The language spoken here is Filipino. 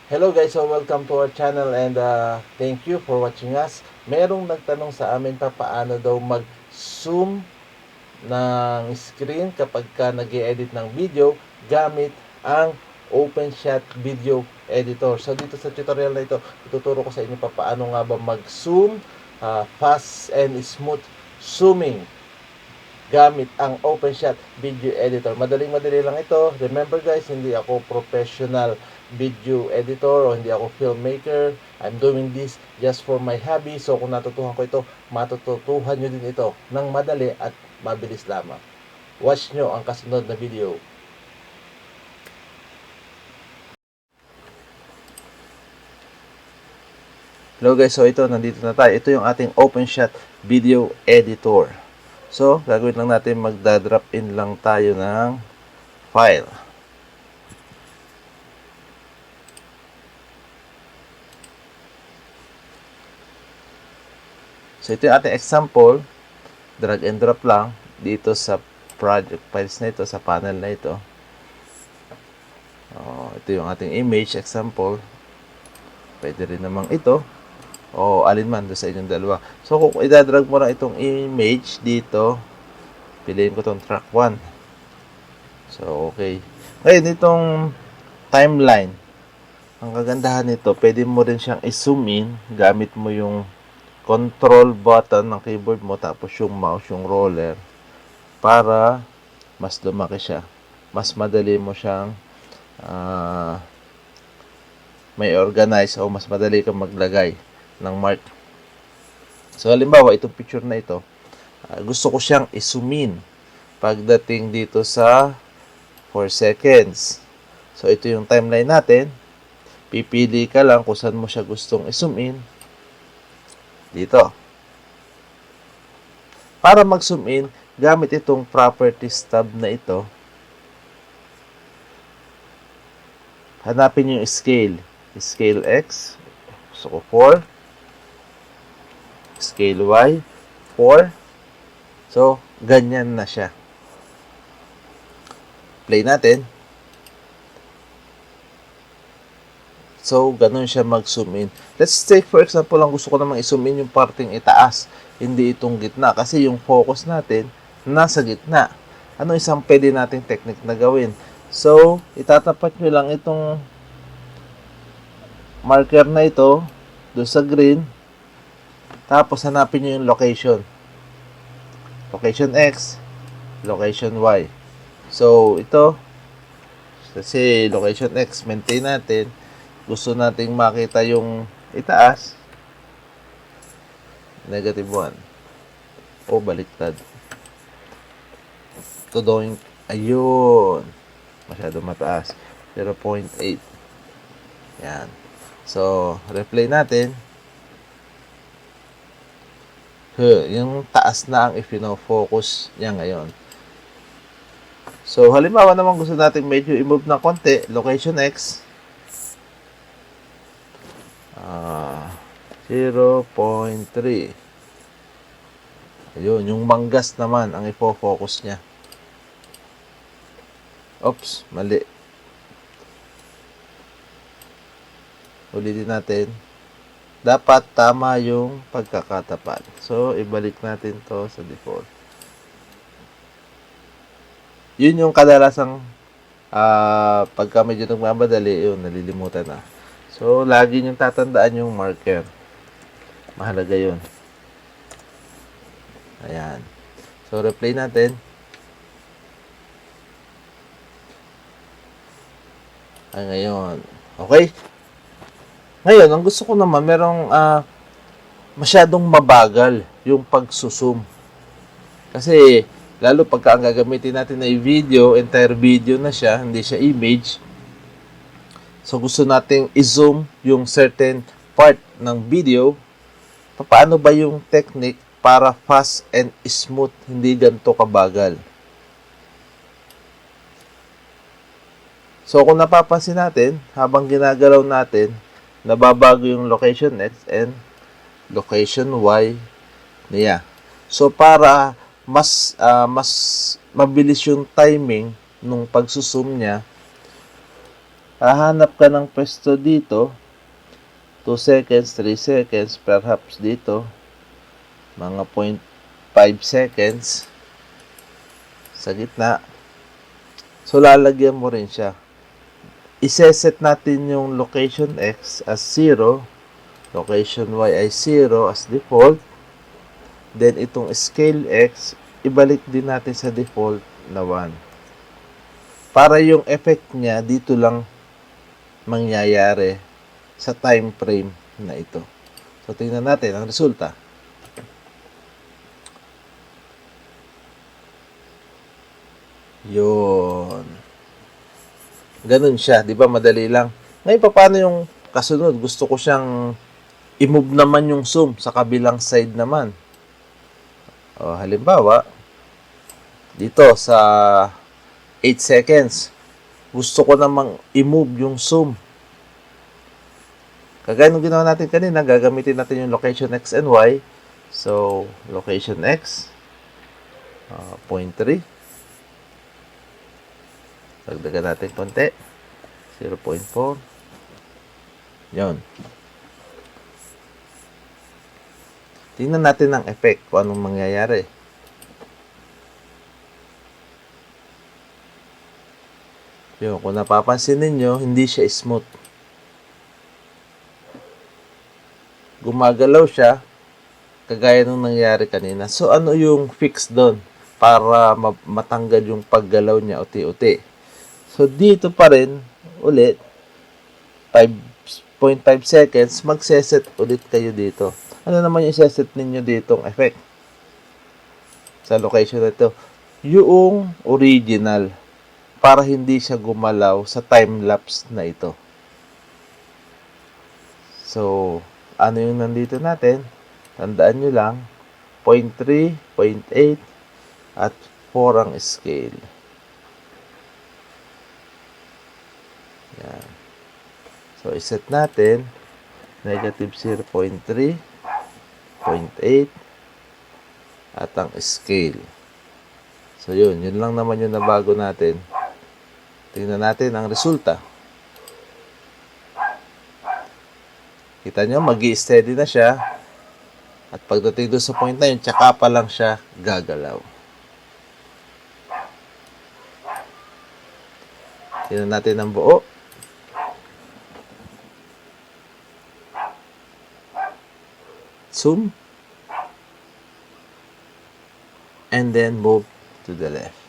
Hello guys, so welcome to our channel and thank you for watching us. Merong nagtanong sa amin paano daw mag-zoom ng screen kapag ka nag-edit ng video gamit ang Openshot VIdeo Editor. So dito sa tutorial na ito, ituturo ko sa inyo paano nga ba mag-zoom, fast and smooth zooming gamit ang Openshot Video Editor. Madaling-madali lang ito. Remember guys, hindi ako professional video editor o hindi ako filmmaker. I'm doing this just for my hobby. So kung natutuhan ko ito, matututuhan nyo din ito ng madali at mabilis lamang. Watch nyo ang kasunod na video. Hello guys, so ito, nandito na tayo. Ito yung ating Openshot Video Editor. So, gagawin lang natin, magda-drop in lang tayo ng file. So, ito yung ating example. Drag and drop lang dito sa project files na ito, sa panel na ito. Ito yung ating image example. Pwede rin namang ito. O alinman doon sa inyong dalawa. So, kung idadrag mo na itong image dito, piliin ko itong track 1. So, okay. Ngayon, itong timeline. Ang kagandahan nito, pwede mo rin siyang i-zoom in. Gamit mo yung control button ng keyboard mo, tapos yung mouse, yung roller, para mas lumaki siya. Mas madali mo siyang may organize o mas madali kang maglagay ng mark. So, halimbawa, itong picture na ito, gusto ko siyang i-zoom in pagdating dito sa 4 seconds. So, ito yung timeline natin. Pipili ka lang kung saan mo siya gustong i-zoom in. Dito. Para mag-zoom in, gamit itong properties tab na ito, hanapin yung scale. Scale X. Gusto ko 4. Scale Y, 4. So, ganyan na siya. Play natin. So, ganun siya mag-zoom in. Let's take for example, lang gusto ko namang i-zoom in yung parting itaas, hindi itong gitna. Kasi yung focus natin, nasa gitna. Ano isang pwede nating technique na gawin? So, itatapat nyo lang itong marker na ito, doon sa green. Tapos, hanapin nyo yung location. Location X, location Y. So, ito, kasi location X, maintain natin. Gusto nating makita yung itaas. Negative 1. O, baliktad. Ito doing, ayun. Masyado mataas. 0.8. Yan. So, replay natin. Yung taas na ang i-focus niya ngayon. So, halimbawa naman gusto natin medyo i-move na konti, location X, 0.3. Ayun, yung manggas naman ang i-focus niya. Oops, mali. Ulitin natin. Dapat tama yung pagkakatapat. So, ibalik natin to sa default. Yun yung kadalasang pagka medyo nagmamadali, yun, nalilimutan na. So, lagi yung tatandaan yung marker. Mahalaga yun. Ayan. So, replay natin. Ngayon. Okay? Ngayon, ang gusto ko naman, merong masyadong mabagal yung pagsusum. Kasi, lalo pagka ang gagamitin natin ay video, entire video na siya, hindi siya image. So, gusto nating i-zoom yung certain part ng video. Paano ba yung technique para fast and smooth, hindi ganito kabagal? So, kung napapansin natin, habang ginagalaw natin, nababago yung location X and location Y niya. So, para mas mabilis yung timing nung pagsusum niya, hahanap ka ng pwesto dito, 2 seconds, 3 seconds, perhaps dito, mga 0.5 seconds sa gitna. So, lalagyan mo rin siya. Iseset natin yung location X as 0, location Y ay 0 as default. Then, itong scale X, ibalik din natin sa default na 1. Para yung effect niya, dito lang mangyayari sa time frame na ito. So, tingnan natin ang resulta. Yun. Ganun siya. Di ba? Madali lang. Ngayon, paano yung kasunod? Gusto ko siyang i-move naman yung zoom sa kabilang side naman. O, halimbawa, dito sa 8 seconds, gusto ko namang i-move yung zoom. Kagaya nung ginawa natin kanina, gagamitin natin yung location X and Y. So, location X, 0.3. Dagdagan natin konti. 0.4. Yun. Tingnan natin ang effect kung anong mangyayari. Yun, kung napapansin ninyo, hindi siya smooth. Gumagalaw siya, kagaya nung nangyari kanina. So, ano yung fix doon para matanggal yung paggalaw niya uti-uti? So, dito pa rin, ulit, 5.5 seconds, magseset ulit kayo dito. Ano naman yung iseset ninyo ditong effect? Sa location na ito. Yung original, para hindi siya gumalaw sa time-lapse na ito. So, ano yung nandito natin? Tandaan nyo lang, 0.3, 0.8, at 4 ang scale. Yan. So, iset natin, negative 0.3, 0.8, at ang scale. So, yun lang naman yung nabago natin. Tingnan natin ang resulta. Kita nyo, mag-i-steady na siya. At pagdating doon sa point na yun, tsaka pa lang siya gagalaw. Tingnan natin ang buo. Zoom. And then move to the left.